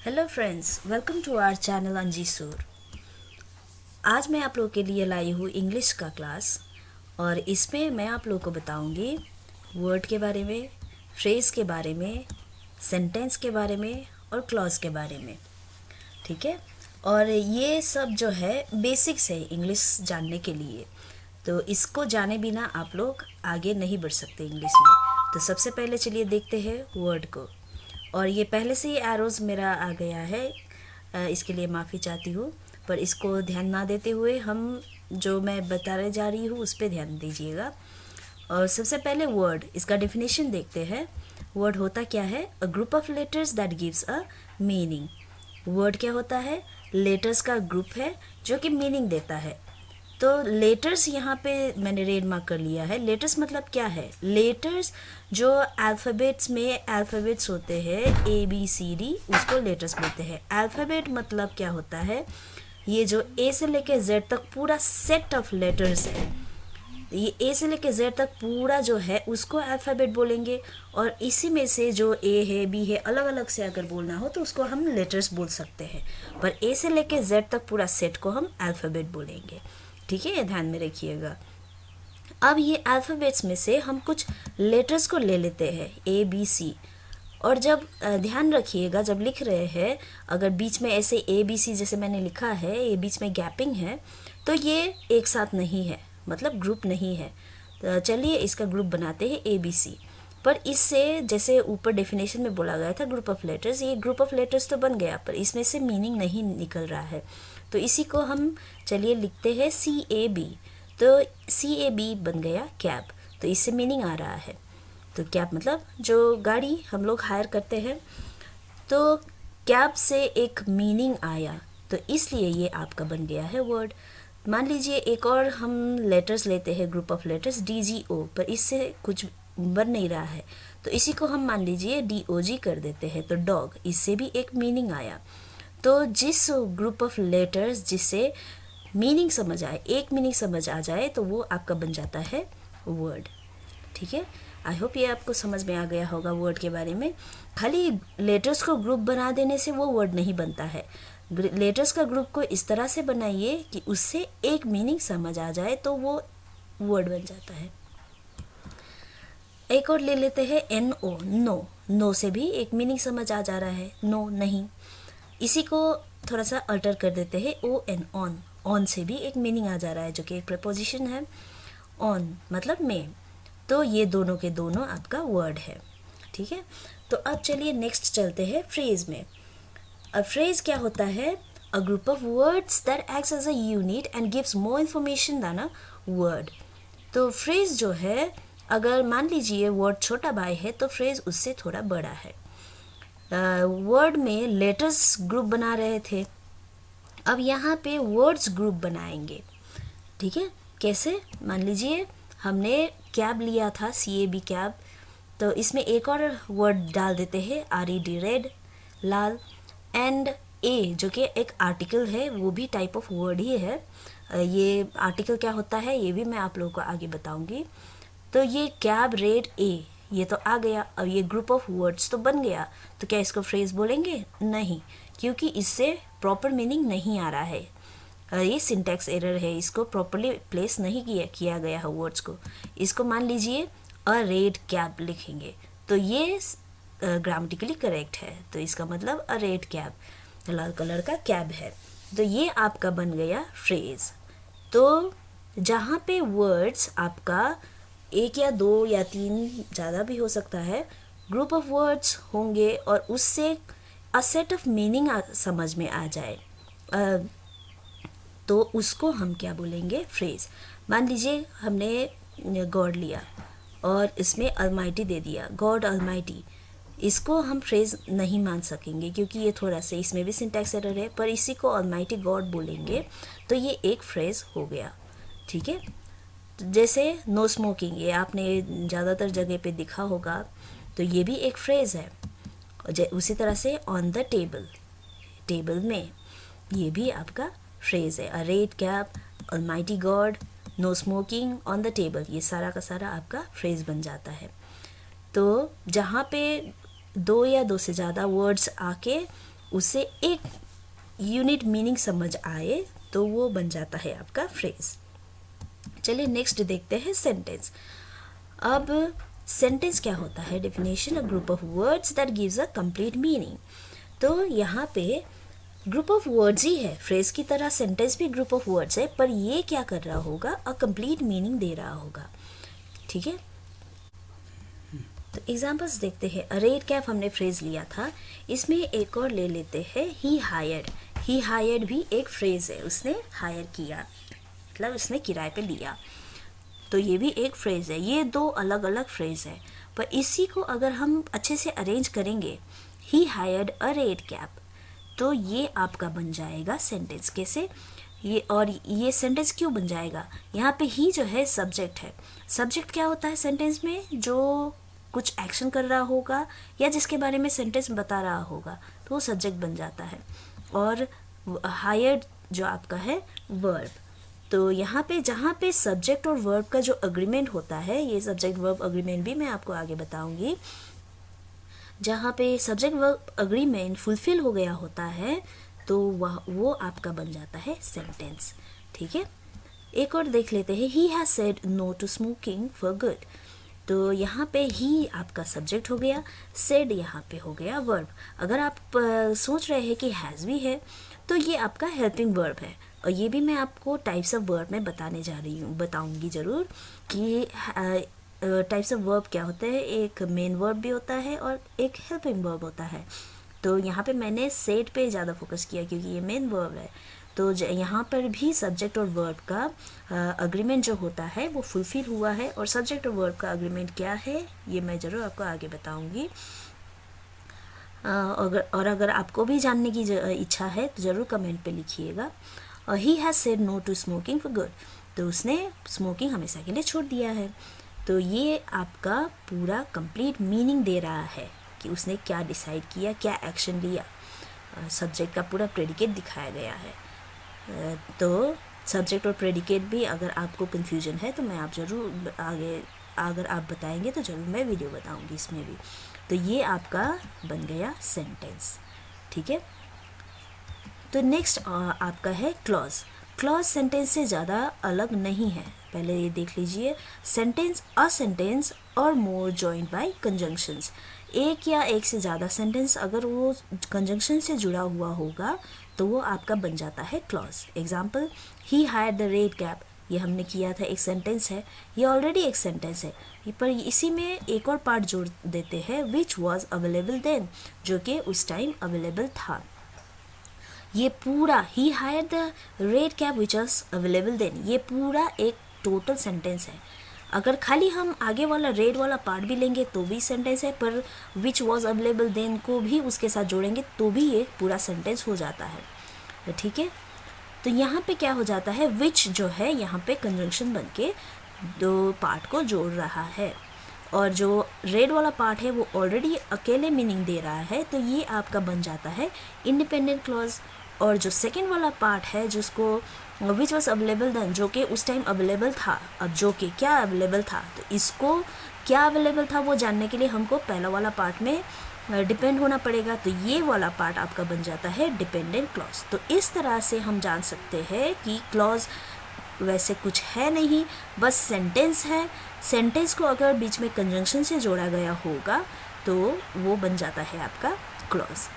Hello friends, welcome to our channel Anji Sur. आज मैं आप लोगों के लिए लाई हूँ इंग्लिश का क्लास और इसमें मैं आप लोगों को बताऊँगी वर्ड के बारे में, फ्रेज़ के बारे में, सेंटेंस के बारे में और क्लॉज के बारे में। ठीक है। और ये सब जो है बेसिक्स है इंग्लिश जानने के लिए, तो इसको जाने बिना आप लोग आगे नहीं बढ़ सकते इंग्लिश में। तो सबसे पहले चलिए देखते हैं वर्ड को। और ये पहले से ही एरोज़ मेरा आ गया है, इसके लिए माफ़ी चाहती हूँ, पर इसको ध्यान ना देते हुए हम जो मैं बताने जा रही हूँ उस पर ध्यान दीजिएगा। और सबसे पहले वर्ड, इसका डेफिनेशन देखते हैं। वर्ड होता क्या है? A group of letters that gives a meaning. Word क्या होता है? लेटर्स का ग्रुप है जो कि मीनिंग देता है। तो लेटर्स यहाँ पे मैंने रेड मार्क कर लिया है। लेटर्स मतलब क्या है? लेटर्स जो अल्फ़ाबेट्स में अल्फ़ाबेट्स होते हैं ABCD, उसको लेटर्स बोलते हैं। अल्फ़ाबेट मतलब क्या होता है? ये जो A से लेके Z तक पूरा सेट ऑफ लेटर्स है, ये A से लेके Z तक पूरा जो है उसको अल्फ़ाबेट बोलेंगे। और इसी में से जो A है, B है, अलग अलग से अगर बोलना हो तो उसको हम लेटर्स बोल सकते हैं, पर A से लेके Z तक पूरा सेट को हम अल्फ़ाबेट बोलेंगे। ठीक है, ये ध्यान में रखिएगा। अब ये अल्फ़ाबेट्स में से हम कुछ लेटर्स को ले लेते हैं ABC। और जब ध्यान रखिएगा, जब लिख रहे हैं अगर बीच में ऐसे ABC जैसे मैंने लिखा है, ये बीच में गैपिंग है, तो ये एक साथ नहीं है, मतलब ग्रुप नहीं है। तो चलिए इसका ग्रुप बनाते हैं ABC। पर इससे जैसे ऊपर डेफिनेशन में बोला गया था ग्रुप ऑफ लेटर्स, ये ग्रुप ऑफ लेटर्स तो बन गया पर इसमें से मीनिंग नहीं निकल रहा है। तो इसी को हम चलिए लिखते हैं CAB। तो CAB बन गया कैब। तो इससे मीनिंग आ रहा है। तो कैब मतलब जो गाड़ी हम लोग हायर करते हैं, तो कैब से एक मीनिंग आया, तो इसलिए ये आपका बन गया है वर्ड। मान लीजिए एक और हम लेटर्स लेते हैं, ग्रुप ऑफ लेटर्स DGO, पर इससे कुछ बन नहीं रहा है, तो इसी को हम मान लीजिए DOG कर देते हैं। तो डॉग, इससे भी एक मीनिंग आया। तो जिस ग्रुप ऑफ लेटर्स जिससे मीनिंग समझ आए, एक मीनिंग समझ आ जाए, तो वो आपका बन जाता है वर्ड। ठीक है, आई होप ये आपको समझ में आ गया होगा वर्ड के बारे में। खाली लेटर्स को ग्रुप बना देने से वो वर्ड नहीं बनता है। लेटर्स का ग्रुप को इस तरह से बनाइए कि उससे एक मीनिंग समझ आ जाए, तो वो वर्ड बन जाता है। एक और ले लेते हैं NO, नो। नो से भी एक मीनिंग समझ आ जा रहा है, नो नहीं। इसी को थोड़ा सा अल्टर कर देते हैं ON, ऑन। ऑन से भी एक मीनिंग आ जा रहा है, जो कि एक प्रपोजिशन है। ऑन मतलब में। तो ये दोनों के दोनों आपका वर्ड है। ठीक है, तो अब चलिए नेक्स्ट चलते हैं फ्रेज में। अ फ्रेज क्या होता है? A group of words that acts as a unit and gives more information than a word. तो फ्रेज जो है, अगर मान लीजिए वर्ड छोटा भाई है तो फ्रेज उससे थोड़ा बड़ा है। वर्ड में लेटर्स ग्रुप बना रहे थे, अब यहाँ पे वर्ड्स ग्रुप बनाएंगे। ठीक है, कैसे? मान लीजिए हमने कैब लिया था, CAB कैब, तो इसमें एक और वर्ड डाल देते हैं RED, red, Lal. And A जो कि एक आर्टिकल है, वो भी टाइप ऑफ वर्ड ही है। ये आर्टिकल क्या होता है ये भी मैं आप लोगों को आगे बताऊंगी। तो ये कैब, रेड, A ये तो आ गया। अब ये ग्रुप ऑफ वर्ड्स तो बन गया, तो क्या इसको फ्रेज बोलेंगे? नहीं, क्योंकि इससे प्रॉपर मीनिंग नहीं आ रहा है। ये सिंटैक्स एरर है, इसको प्रॉपरली प्लेस नहीं किया गया है वर्ड्स को। इसको मान लीजिए अ रेड कैब लिखेंगे, तो ये ग्रामेटिकली करेक्ट है। तो इसका मतलब अ रेड कैब, लाल कलर का कैब है। तो ये आपका बन गया फ्रेज। तो जहाँ पे वर्ड्स आपका एक या दो या तीन, ज़्यादा भी हो सकता है, ग्रुप ऑफ वर्ड्स होंगे और उससे अ सेट ऑफ मीनिंग समझ में आ जाए, तो उसको हम क्या बोलेंगे? फ्रेज। मान लीजिए हमने गॉड लिया और इसमें अलमाइटी दे दिया, गॉड अलमाइटी। इसको हम फ्रेज नहीं मान सकेंगे क्योंकि ये थोड़ा सा इसमें भी सिंटैक्स एरर है, पर इसी को अलमाइटी गॉड बोलेंगे, तो ये एक फ्रेज हो गया। ठीक है, जैसे नो स्मोकिंग, ये आपने ज़्यादातर जगह पे दिखा होगा, तो ये भी एक फ्रेज़ है। उसी तरह से ऑन द टेबल, टेबल में, ये भी आपका फ्रेज़ है। A red cap, almighty God, no smoking, on the table, ये सारा का सारा आपका फ्रेज़ बन जाता है। तो जहाँ पे दो या दो से ज़्यादा वर्ड्स आके उसे एक यूनिट मीनिंग समझ आए तो वो बन जाता है आपका फ्रेज। चलिए नेक्स्ट देखते हैं सेंटेंस। अब सेंटेंस क्या होता है? Definition, a group of words that gives a complete meaning. तो यहाँ पे ग्रुप ऑफ वर्ड्स ही है, फ्रेज की तरह सेंटेंस भी ग्रुप ऑफ वर्ड्स है, पर ये क्या कर रहा होगा? अ कंप्लीट मीनिंग दे रहा होगा। ठीक है, तो एग्जाम्पल्स देखते हैं। अ रेड कैप हमने फ्रेज लिया था, इसमें एक और ले लेते हैं, ही हायर्ड। ही हायर्ड भी एक फ्रेज है, उसने हायर किया मतलब उसने किराए पे लिया, तो ये भी एक फ्रेज है। ये दो अलग अलग फ्रेज है, पर इसी को अगर हम अच्छे से अरेंज करेंगे, ही हायर्ड अ रेड कैप, तो ये आपका बन जाएगा सेंटेंस। कैसे? ये सेंटेंस क्यों बन जाएगा? यहाँ पे ही जो है सब्जेक्ट है। सब्जेक्ट क्या होता है सेंटेंस में? जो कुछ एक्शन कर रहा होगा या जिसके बारे में सेंटेंस बता रहा होगा, तो वो सब्जेक्ट बन जाता है। और हायर्ड जो आपका है वर्ब। तो यहाँ पे जहाँ पे सब्जेक्ट और वर्ब का जो अग्रीमेंट होता है, ये सब्जेक्ट वर्ब अग्रीमेंट भी मैं आपको आगे बताऊंगी, जहाँ पे सब्जेक्ट वर्ब अग्रीमेंट फुलफिल हो गया होता है, तो वो आपका बन जाता है सेंटेंस। ठीक है, एक और देख लेते हैं। He has said no to smoking for good. तो यहाँ पे ही आपका सब्जेक्ट हो गया, सेड यहाँ पे हो गया वर्ब। अगर आप सोच रहे हैं कि हैज़ भी है, तो ये आपका हेल्पिंग वर्ब है। और ये भी मैं आपको टाइप्स ऑफ वर्ब में बताने जा रही हूँ, बताऊँगी ज़रूर कि टाइप्स ऑफ वर्ब क्या होते हैं। एक मेन वर्ब भी होता है और एक हेल्पिंग वर्ब होता है। तो यहाँ पे मैंने सेड पे ज़्यादा फोकस किया क्योंकि ये मेन वर्ब है। तो यहाँ पर भी सब्जेक्ट और वर्ब का अग्रीमेंट जो होता है वो फुलफिल हुआ है। और सब्जेक्ट और वर्ब का अग्रीमेंट क्या है, ये मैं ज़रूर आपको आगे बताऊँगी। अगर आपको भी जानने की इच्छा है तो ज़रूर कमेंट पे लिखिएगा। He has said no to smoking for good, तो उसने स्मोकिंग हमेशा के लिए छोड़ दिया है। तो ये आपका पूरा कंप्लीट मीनिंग दे रहा है कि उसने क्या डिसाइड किया, क्या एक्शन लिया। सब्जेक्ट का पूरा प्रेडिकेट दिखाया गया है। तो सब्जेक्ट और प्रेडिकेट भी अगर आपको कन्फ्यूजन है तो मैं आप ज़रूर आगे अगर आप बताएंगे तो ज़रूर मैं वीडियो बताऊंगी इसमें भी। तो ये आपका बन गया सेंटेंस। ठीक है, तो नेक्स्ट आपका है क्लॉज। क्लॉज सेंटेंस से ज़्यादा अलग नहीं है। पहले ये देख लीजिए, सेंटेंस, अ सेंटेंस और मोर जॉइंड बाय कंजंक्शंस। एक या एक से ज़्यादा सेंटेंस अगर वो कंजंक्शन से जुड़ा हुआ होगा तो वो आपका बन जाता है clause. Example, he hired the red cap, ये हमने किया था, एक सेंटेंस है, ये ऑलरेडी एक सेंटेंस है, पर इसी में एक और पार्ट जोड़ देते हैं, विच वॉज अवेलेबल देन, जो कि उस टाइम अवेलेबल था। ये पूरा ही hire the red cap which was available then, ये पूरा एक टोटल सेंटेंस है। अगर खाली हम आगे वाला रेड वाला पार्ट भी लेंगे तो भी सेंटेंस है, पर विच वॉज अवेलेबल देन को भी उसके साथ जोड़ेंगे तो भी ये पूरा सेंटेंस हो जाता है। ठीक है, तो यहाँ पे क्या हो जाता है, विच जो है यहाँ पे कंजंक्शन बन के दो पार्ट को जोड़ रहा है, और जो रेड वाला पार्ट है वो ऑलरेडी अकेले मीनिंग दे रहा है, तो ये आपका बन जाता है इंडिपेंडेंट क्लॉज। और जो सेकंड वाला पार्ट है जिसको विच वॉज अवेलेबल देन, जो कि उस टाइम अवेलेबल था, अब जो कि क्या अवेलेबल था, तो इसको क्या अवेलेबल था वो जानने के लिए हमको पहला वाला पार्ट में डिपेंड होना पड़ेगा। तो ये वाला पार्ट आपका बन जाता है डिपेंडेंट क्लॉज। तो इस तरह से हम जान सकते हैं कि क्लॉज वैसे कुछ है नहीं, बस सेंटेंस है। सेंटेंस को अगर बीच में कंजंक्शन से जोड़ा गया होगा तो वो बन जाता है आपका क्लॉज।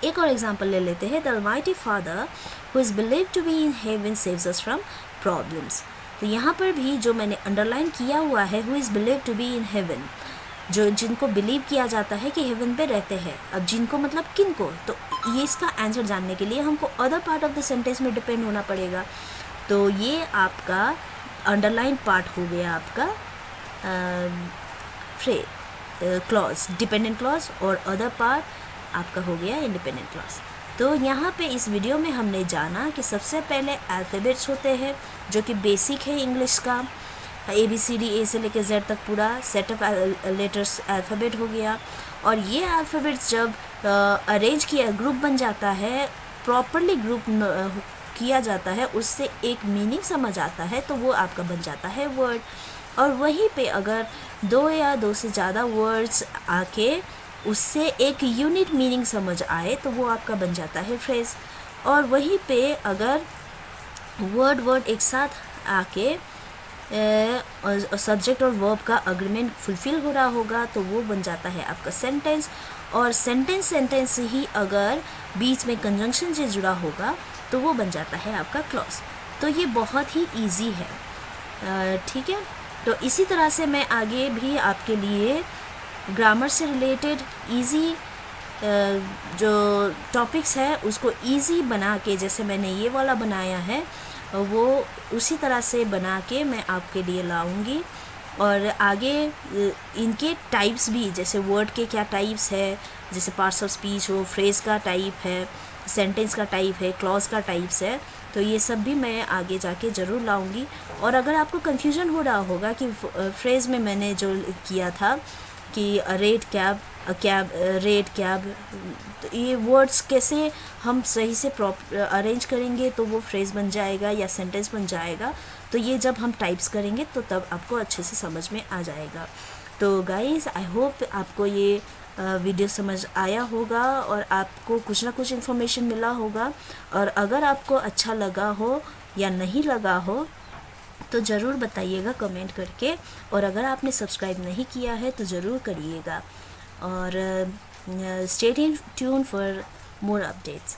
एक और एग्जांपल ले लेते हैं, the almighty father who is believed to be in heaven saves us from problems. तो यहाँ पर भी जो मैंने अंडरलाइन किया हुआ है, who is believed to be in heaven, जो जिनको बिलीव किया जाता है कि हेवन पे रहते हैं। अब जिनको मतलब किन को, तो ये इसका आंसर जानने के लिए हमको other part of the sentence में डिपेंड होना पड़ेगा। तो ये आपका अंडरलाइन पार्ट हो गया आपका क्लॉज, डिपेंडेंट क्लॉज, और अदर पार्ट आपका हो गया इंडिपेंडेंट क्लॉज। तो यहाँ पे इस वीडियो में हमने जाना कि सबसे पहले अल्फ़ाबेट्स होते हैं जो कि बेसिक है इंग्लिश का, ABCD A से लेकर Z तक पूरा सेट ऑफ लेटर्स अल्फ़ाबेट हो गया। और ये अल्फ़ाबेट्स जब अरेंज किया, ग्रुप बन जाता है, प्रॉपरली ग्रुप किया जाता है, उससे एक मीनिंग समझ आता है, तो वो आपका बन जाता है वर्ड। और वहीं पे अगर दो या दो से ज़्यादा वर्ड्स आके उससे एक यूनिट मीनिंग समझ आए तो वो आपका बन जाता है फ्रेज़। और वहीं पे अगर वर्ड एक साथ आके सब्जेक्ट और वर्ब का अग्रीमेंट फुलफ़िल हो रहा होगा तो वो बन जाता है आपका सेंटेंस। और सेंटेंस ही अगर बीच में कंजंक्शन से जुड़ा होगा तो वो बन जाता है आपका क्लॉज। तो ये बहुत ही इजी है, ठीक है। तो इसी तरह से मैं आगे भी आपके लिए ग्रामर से रिलेटेड इजी जो टॉपिक्स है उसको इजी बना के, जैसे मैंने ये वाला बनाया है वो उसी तरह से बना के मैं आपके लिए लाऊंगी। और आगे इनके टाइप्स भी, जैसे वर्ड के क्या टाइप्स है, जैसे पार्ट्स ऑफ स्पीच हो, फ्रेज़ का टाइप है, सेंटेंस का टाइप है, क्लॉज का टाइप्स है, तो ये सब भी मैं आगे जाके ज़रूर लाऊंगी। और अगर आपको कन्फ्यूजन हो रहा होगा कि फ्रेज़ में मैंने जो किया था कि रेट कैब रेट कैब, तो ये वर्ड्स कैसे हम सही से अरेंज करेंगे तो वो फ्रेज़ बन जाएगा या सेंटेंस बन जाएगा, तो ये जब हम टाइप्स करेंगे तो तब आपको अच्छे से समझ में आ जाएगा। तो गाइज़, आई होप आपको ये वीडियो समझ आया होगा और आपको कुछ ना कुछ इन्फॉर्मेशन मिला होगा। और अगर आपको अच्छा लगा हो या नहीं लगा हो तो ज़रूर बताइएगा कमेंट करके। और अगर आपने सब्सक्राइब नहीं किया है तो ज़रूर करिएगा। और stay tune for more updates.